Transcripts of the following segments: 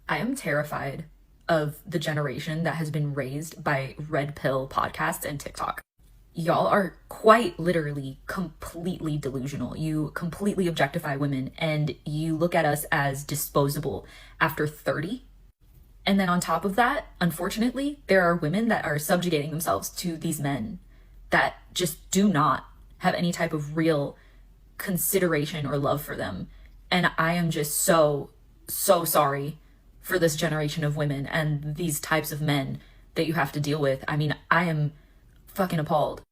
I am terrified of the generation that has been raised by red pill podcasts and TikTok. Y'all are quite literally completely delusional. You completely objectify women and you look at us as disposable after 30. And then on top of that, unfortunately, there are women that are subjugating themselves to these men that just do not have any type of real consideration or love for them. And I am just so sorry for this generation of women and these types of men that you have to deal with. I mean, I am fucking appalled.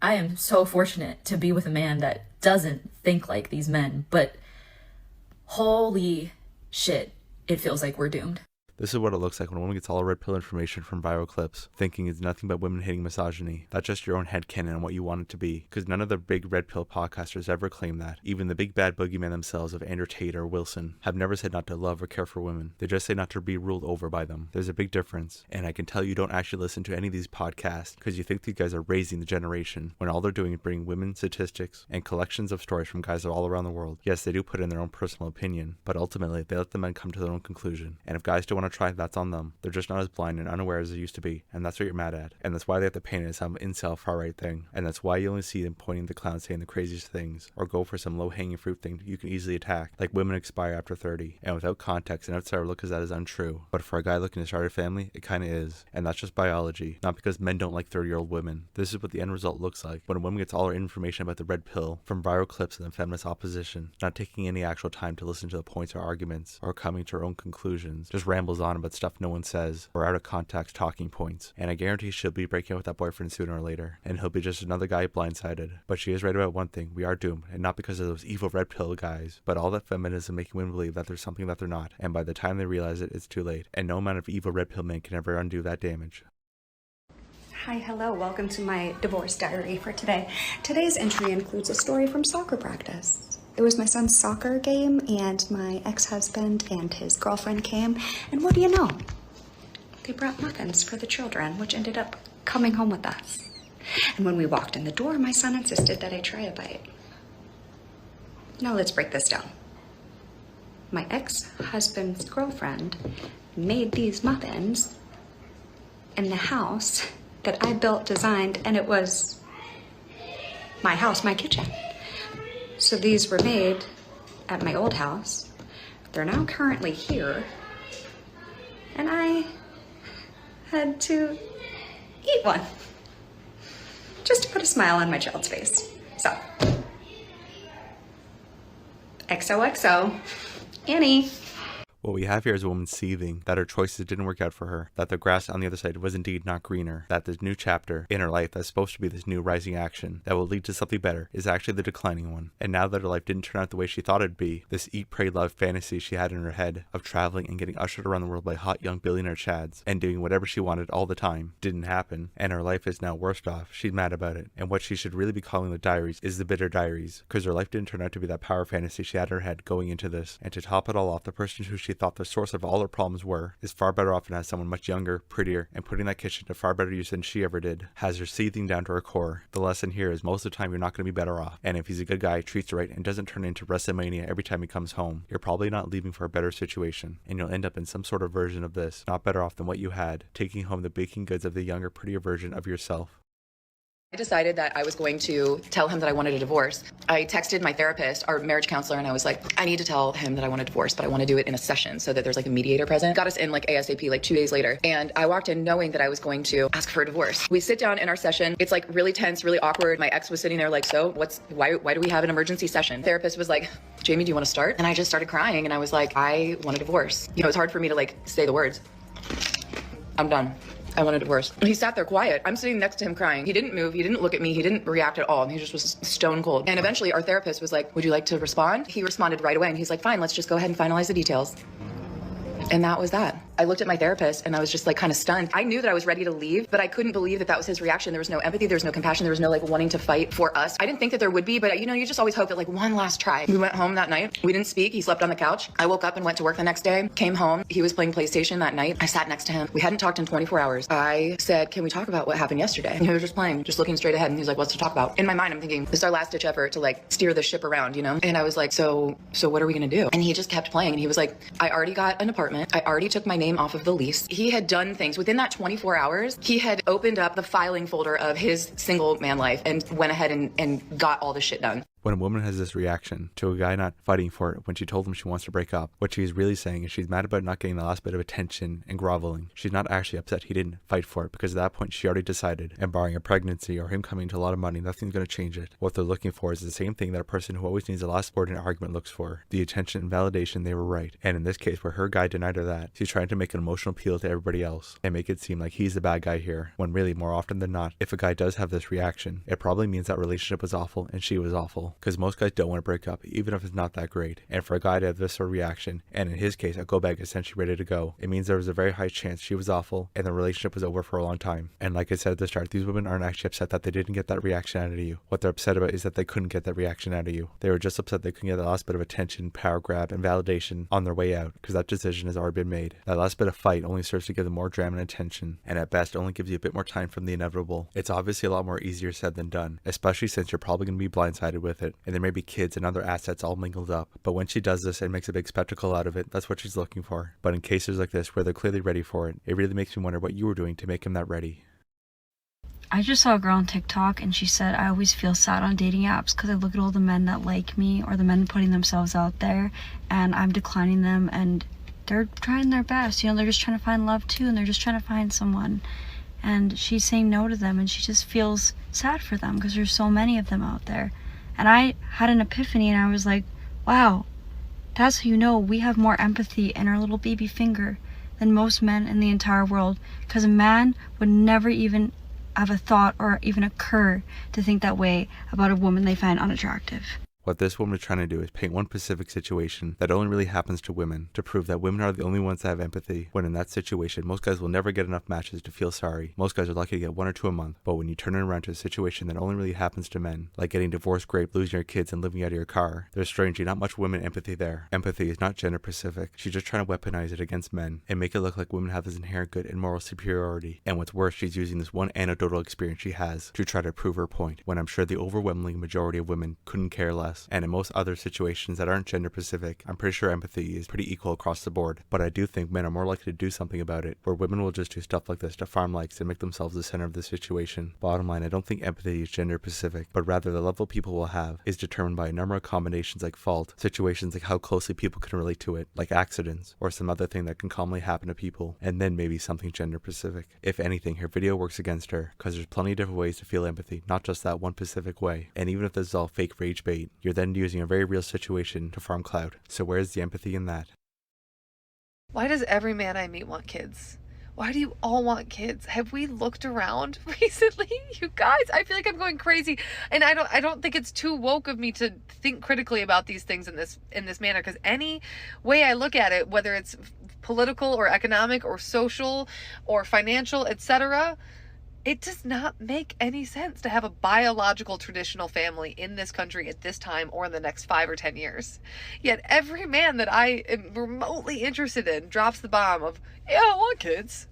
I am so fortunate to be with a man that doesn't think like these men, but holy shit, it feels like we're doomed. This is what it looks like when a woman gets all red pill information from viral clips, thinking it's nothing but women hating misogyny. That's just your own headcanon and what you want it to be, because none of the big red pill podcasters ever claim that. Even the big bad boogeyman themselves of Andrew Tate or Wilson have never said not to love or care for women. They just say not to be ruled over by them. There's a big difference, and I can tell you don't actually listen to any of these podcasts because you think these guys are raising the generation, when all they're doing is bringing women statistics and collections of stories from guys all around the world. Yes, they do put in their own personal opinion, but ultimately they let the men come to their own conclusion. And if guys don't want to try, that's on them. They're just not as blind and unaware as they used to be, and that's what you're mad at. And that's why they have to paint it as some incel far-right thing. And that's why you only see them pointing the clown saying the craziest things, or go for some low-hanging fruit thing you can easily attack, like women expire after 30. And without context, an outsider look at that as untrue. But for a guy looking to start a family, it kinda is. And that's just biology, not because men don't like 30-year-old women. This is what the end result looks like when a woman gets all her information about the red pill from viral clips and the feminist opposition, not taking any actual time to listen to the points or arguments, or coming to her own conclusions, just rambles on about stuff no one says, or out of context talking points. And I guarantee she'll be breaking up with that boyfriend sooner or later, and he'll be just another guy blindsided. But she is right about one thing: we are doomed, and not because of those evil red pill guys, but all that feminism making women believe that there's something that they're not, and by the time they realize it, it's too late, and no amount of evil red pill men can ever undo that damage. Hi, hello, welcome to my divorce diary for today. Today's entry includes a story from soccer practice. It was my son's soccer game, and my ex-husband and his girlfriend came, and what do you know? They brought muffins for the children, which ended up coming home with us. And when we walked in the door, my son insisted that I try a bite. Now let's break this down. My ex-husband's girlfriend made these muffins in the house that I built, designed, and it was my house, my kitchen. So these were made at my old house. They're now currently here, and I had to eat one just to put a smile on my child's face. So, XOXO, Annie. What we have here is a woman seething that her choices didn't work out for her, that the grass on the other side was indeed not greener, that this new chapter in her life that's supposed to be this new rising action that will lead to something better is actually the declining one. And now that her life didn't turn out the way she thought it'd be, this eat, pray, love fantasy she had in her head of traveling and getting ushered around the world by hot young billionaire chads and doing whatever she wanted all the time didn't happen, and her life is now worse off. She's mad about it, and what she should really be calling the diaries is the bitter diaries, because her life didn't turn out to be that power fantasy she had in her head going into this. And to top it all off, the person who she thought the source of all her problems were is far better off and has someone much younger, prettier, and putting that kitchen to far better use than she ever did, has her seething down to her core. The lesson here is most of the time you're not going to be better off, and if he's a good guy, treats her right, and doesn't turn into WrestleMania every time he comes home, you're probably not leaving for a better situation, and you'll end up in some sort of version of this, not better off than what you had, taking home the baking goods of the younger, prettier version of yourself. I decided that I was going to tell him that I wanted a divorce. I texted my therapist, our marriage counselor, and I was like, I need to tell him that I want a divorce, but I want to do it in a session so that there's like a mediator present. Got us in like ASAP, like 2 days later. And I walked in knowing that I was going to ask for a divorce. We sit down in our session. It's like really tense, really awkward. My ex was sitting there like, so why do we have an emergency session? Therapist was like, Jamie, do you want to start? And I just started crying, and I was like, I want a divorce. You know, it's hard for me to like say the words. I'm done. I want a divorce. He sat there quiet. I'm sitting next to him crying. He didn't move. He didn't look at me. He didn't react at all. He just was stone cold. And eventually our therapist was like, would you like to respond? He responded right away, and he's like, fine, let's just go ahead and finalize the details. And that was that. I looked at my therapist and I was just like kind of stunned. I knew that I was ready to leave, but I couldn't believe that that was his reaction. There was no empathy, there was no compassion, there was no like wanting to fight for us. I didn't think that there would be, but you know, you just always hope that like one last try. We went home that night. We didn't speak. He slept on the couch. I woke up and went to work the next day, came home. He was playing PlayStation that night. I sat next to him. We hadn't talked in 24 hours. I said, can we talk about what happened yesterday? And he was just playing, just looking straight ahead. And he's like, what's to talk about? In my mind, I'm thinking, this is our last ditch effort to like steer the ship around, you know? And I was like, so what are we gonna do? And he just kept playing. And he was like, I already got an apartment. I already took my name off of the lease. He had done things within that 24 hours. He had opened up the filing folder of his single man life and went ahead and got all the shit done. When a woman has this reaction to a guy not fighting for it when she told him she wants to break up, what she's really saying is she's mad about not getting the last bit of attention and groveling. She's not actually upset he didn't fight for it, because at that point she already decided, and barring a pregnancy or him coming to a lot of money, nothing's going to change it. What they're looking for is the same thing that a person who always needs the last word in an argument looks for: the attention and validation they were right. And in this case, where her guy denied her that, she's trying to make an emotional appeal to everybody else and make it seem like he's the bad guy here, when really, more often than not, if a guy does have this reaction, it probably means that relationship was awful and she was awful, because most guys don't want to break up, even if it's not that great. And for a guy to have this sort of reaction, and in his case, a go bag essentially ready to go, it means there was a very high chance she was awful and the relationship was over for a long time. And like I said at the start, these women aren't actually upset that they didn't get that reaction out of you. What they're upset about is that they couldn't get that reaction out of you. They were just upset they couldn't get the last bit of attention, power grab, and validation on their way out, because that decision has already been made. That last bit of fight only serves to give them more drama and attention, and at best only gives you a bit more time from the inevitable. It's obviously a lot more easier said than done, especially since you're probably going to be blindsided with it, and there may be kids and other assets all mingled up. But when she does this and makes a big spectacle out of it, that's what she's looking for. But in cases like this where they're clearly ready for it, it really makes me wonder what you were doing to make him that ready. I just saw a girl on TikTok and she said, I always feel sad on dating apps because I look at all the men that like me, or the men putting themselves out there, and I'm declining them, and they're trying their best. You know, they're just trying to find love too, and they're just trying to find someone. And she's saying no to them, and she just feels sad for them because there's so many of them out there. And I had an epiphany, and I was like, wow, that's how you know we have more empathy in our little baby finger than most men in the entire world, because a man would never even have a thought or even occur to think that way about a woman they find unattractive. What this woman is trying to do is paint one specific situation that only really happens to women to prove that women are the only ones that have empathy, when in that situation, most guys will never get enough matches to feel sorry. Most guys are lucky to get 1 or 2 a month, but when you turn it around to a situation that only really happens to men, like getting divorced, raped, losing your kids, and living out of your car, there's strangely not much women empathy there. Empathy is not gender specific. She's just trying to weaponize it against men and make it look like women have this inherent good and moral superiority. And what's worse, she's using this one anecdotal experience she has to try to prove her point, when I'm sure the overwhelming majority of women couldn't care less. And in most other situations that aren't gender specific, I'm pretty sure empathy is pretty equal across the board. But I do think men are more likely to do something about it, where women will just do stuff like this to farm likes and make themselves the center of the situation. Bottom line, I don't think empathy is gender specific, but rather the level people will have is determined by a number of combinations like fault, situations like how closely people can relate to it, like accidents, or some other thing that can commonly happen to people, and then maybe something gender specific. If anything, her video works against her, because there's plenty of different ways to feel empathy, not just that one specific way. And even if this is all fake rage bait, you're then using a very real situation to farm clout. So where's the empathy in that? Why does every man I meet want kids? Why do you all want kids? Have we looked around recently? You guys, I feel like I'm going crazy. And I don't think it's too woke of me to think critically about these things in this manner, because any way I look at it, whether it's political or economic or social or financial, etc., it does not make any sense to have a biological traditional family in this country at this time or in the next 5 or 10 years. Yet every man that I am remotely interested in drops the bomb of, yeah, I want kids.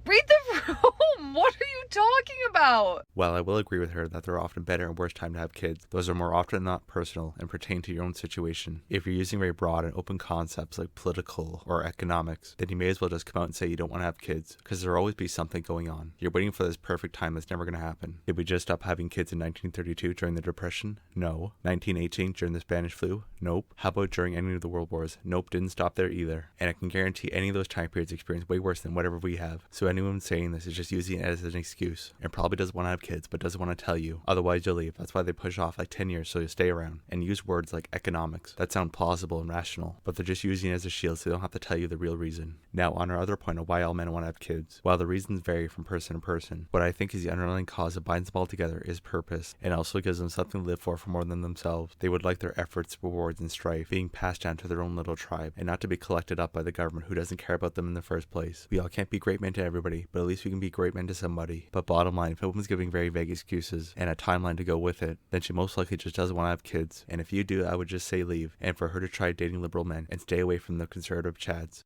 Read the room. What are you talking about? While I will agree with her that there are often better and worse time to have kids, those are more often not personal and pertain to your own situation. If you're using very broad and open concepts like political or economics, then you may as well just come out and say you don't want to have kids, because there will always be something going on. You're waiting for this perfect time that's never going to happen. Did we just stop having kids in 1932 during the Depression? No. 1918 during the Spanish flu? Nope. How about during any of the world wars? Nope, didn't stop there either. And I can guarantee any of those time periods experience way worse than whatever we have. So anyone anyone saying this is just using it as an excuse and probably doesn't want to have kids but doesn't want to tell you. Otherwise you'll leave. That's why they push off like 10 years so you'll stay around and use words like economics that sound plausible and rational, but they're just using it as a shield so they don't have to tell you the real reason. Now, on our other point of why all men want to have kids, while the reasons vary from person to person, what I think is the underlying cause that binds them all together is purpose, and also gives them something to live for more than themselves. They would like their efforts, rewards, and strife being passed down to their own little tribe, and not to be collected up by the government who doesn't care about them in the first place. We all can't be great men to everybody, but at least we can be great men to somebody. But bottom line, if a woman's giving very vague excuses and a timeline to go with it, then she most likely just doesn't want to have kids, and if you do, I would just say leave, and for her to try dating liberal men and stay away from the conservative chads.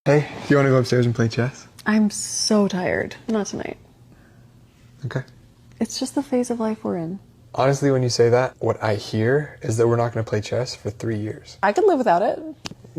Hey, do you want to go upstairs and play chess? I'm so tired. Not tonight. Okay. It's just the phase of life we're in. Honestly, when you say that, what I hear is that we're not going to play chess for 3 years. I could live without it.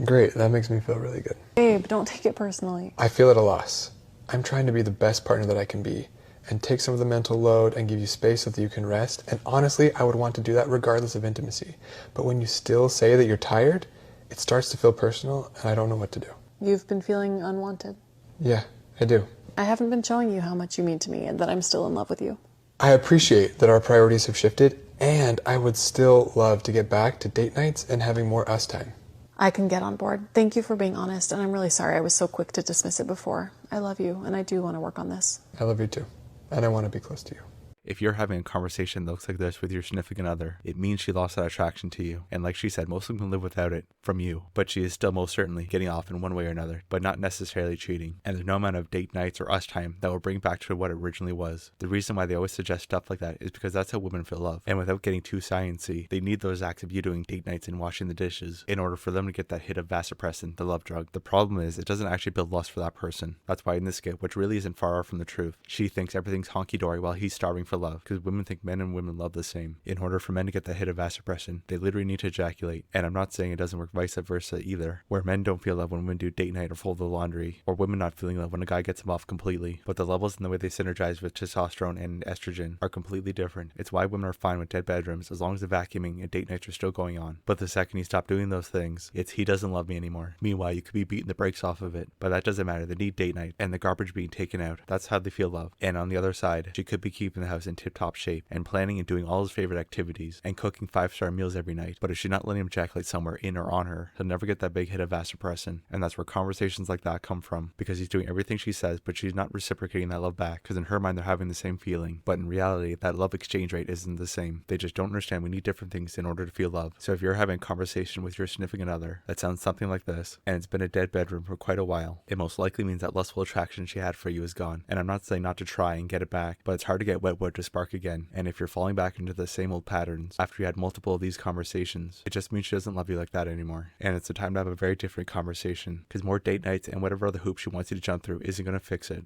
Great, that makes me feel really good. Babe, don't take it personally. I feel at a loss. I'm trying to be the best partner that I can be and take some of the mental load and give you space so that you can rest. And honestly, I would want to do that regardless of intimacy. But when you still say that you're tired, it starts to feel personal and I don't know what to do. You've been feeling unwanted. Yeah, I do. I haven't been showing you how much you mean to me and that I'm still in love with you. I appreciate that our priorities have shifted, and I would still love to get back to date nights and having more us time. I can get on board. Thank you for being honest, and I'm really sorry I was so quick to dismiss it before. I love you, and I do want to work on this. I love you too, and I want to be close to you. If you're having a conversation that looks like this with your significant other, it means she lost that attraction to you. And like she said, most of them can live without it from you, but she is still most certainly getting off in one way or another, but not necessarily cheating. And there's no amount of date nights or us time that will bring back to what it originally was. The reason why they always suggest stuff like that is because that's how women feel love. And without getting too sciencey, they need those acts of you doing date nights and washing the dishes in order for them to get that hit of vasopressin, the love drug. The problem is it doesn't actually build lust for that person. That's why in this skit, which really isn't far off from the truth, she thinks everything's honky-dory while he's starving for love, because women think men and women love the same. In order for men to get the hit of vasopressin, they literally need to ejaculate. And I'm not saying it doesn't work vice versa either, where men don't feel love when women do date night or fold the laundry, or women not feeling love when a guy gets them off completely. But the levels and the way they synergize with testosterone and estrogen are completely different. It's why women are fine with dead bedrooms as long as the vacuuming and date nights are still going on. But the second you stop doing those things, it's he doesn't love me anymore. Meanwhile, you could be beating the brakes off of it, but that doesn't matter. They need date night and the garbage being taken out. That's how they feel love. And on the other side, she could be keeping the house in tip-top shape and planning and doing all his favorite activities and cooking 5-star meals every night. But if she's not letting him ejaculate somewhere in or on her, he'll never get that big hit of vasopressin. And that's where conversations like that come from, because he's doing everything she says, but she's not reciprocating that love back, because in her mind they're having the same feeling. But in reality, that love exchange rate isn't the same. They just don't understand we need different things in order to feel love. So if you're having a conversation with your significant other that sounds something like this, and it's been a dead bedroom for quite a while, it most likely means that lustful attraction she had for you is gone. And I'm not saying not to try and get it back, but it's hard to get wet wood to spark again. And if you're falling back into the same old patterns after you had multiple of these conversations, it just means she doesn't love you like that anymore. And it's the time to have a very different conversation, because more date nights and whatever other hoop she wants you to jump through isn't going to fix it.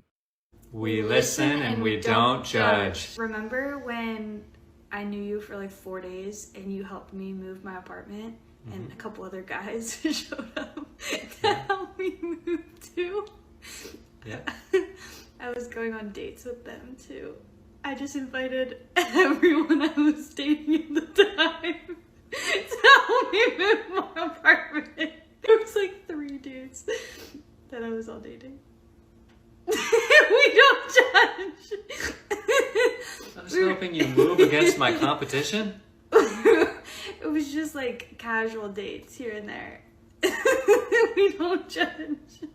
We listen and we don't judge. Remember when I knew you for like 4 days and you helped me move my apartment and a couple other guys showed up to help me move too? Yeah. I was going on dates with them too. I just invited everyone I was dating at the time to help me move my apartment. There was like 3 dudes that I was all dating. We don't judge. I'm just hoping you move against my competition. It was just like casual dates here and there. We don't judge.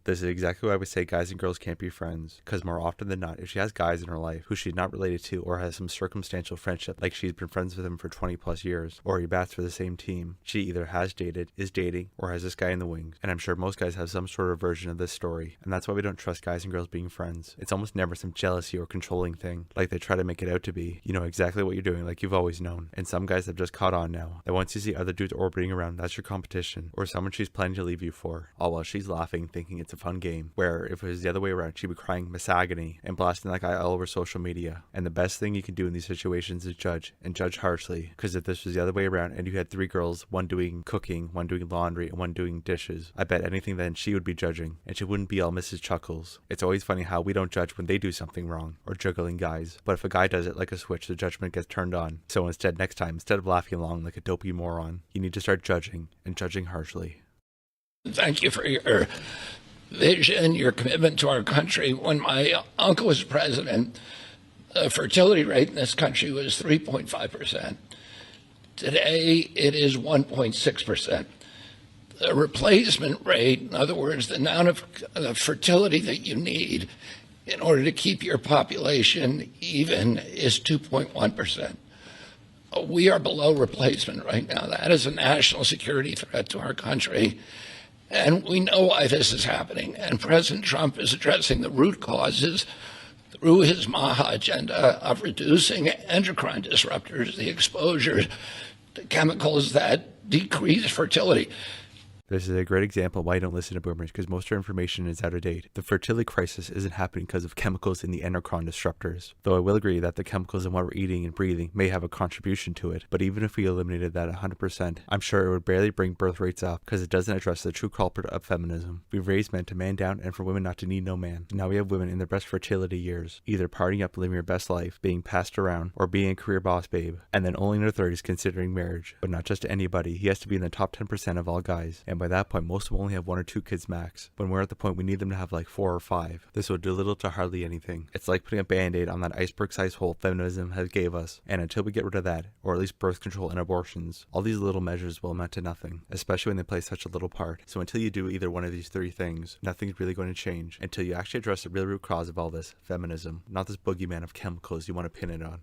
This is exactly why we say guys and girls can't be friends, because more often than not, if she has guys in her life who she's not related to or has some circumstantial friendship, like she's been friends with him for 20 plus years, or he bats for the same team, she either has dated, is dating, or has this guy in the wings. And I'm sure most guys have some sort of version of this story, and that's why we don't trust guys and girls being friends. It's almost never some jealousy or controlling thing, like they try to make it out to be. You know exactly what you're doing, like you've always known. And some guys have just caught on now, that once you see other dudes orbiting around, that's your competition, or someone she's planning to leave you for, all while she's laughing, thinking it's a fun game, where if it was the other way around, she'd be crying misogyny and blasting that guy all over social media. And the best thing you can do in these situations is judge, and judge harshly, because if this was the other way around and you had 3 girls, one doing cooking, one doing laundry, and one doing dishes, I bet anything then she would be judging, and she wouldn't be all Mrs. Chuckles. It's always funny how we don't judge when they do something wrong, or juggling guys, but if a guy does it like a switch, the judgment gets turned on. So instead, next time, instead of laughing along like a dopey moron, you need to start judging, and judging harshly. Thank you for your vision, your commitment to our country. When my uncle was president, the fertility rate in this country was 3.5%. Today, it is 1.6%. The replacement rate, in other words, the amount of fertility that you need in order to keep your population even, is 2.1%. We are below replacement right now. That is a national security threat to our country. And we know why this is happening. And President Trump is addressing the root causes through his MAHA agenda of reducing endocrine disruptors, the exposure to chemicals that decrease fertility. This is a great example of why you don't listen to boomers, because most of our information is out of date. The fertility crisis isn't happening because of chemicals in the endocrine disruptors, though I will agree that the chemicals in what we're eating and breathing may have a contribution to it. But even if we eliminated that 100%, I'm sure it would barely bring birth rates up, because it doesn't address the true culprit of feminism. We've raised men to man down and for women not to need no man. Now we have women in their best fertility years, either partying up, living your best life, being passed around, or being a career boss babe, and then only in their 30s considering marriage. But not just to anybody, he has to be in the top 10% of all guys. And by that point, most will only have 1 or 2 kids max, when we're at the point we need them to have like 4 or 5. This will do little to hardly anything. It's like putting a band-aid on that iceberg-sized hole feminism has gave us, and until we get rid of that, or at least birth control and abortions, all these little measures will amount to nothing, especially when they play such a little part. So until you do either one of these 3 things, nothing's really going to change, until you actually address the real root cause of all this, feminism, not this boogeyman of chemicals you want to pin it on.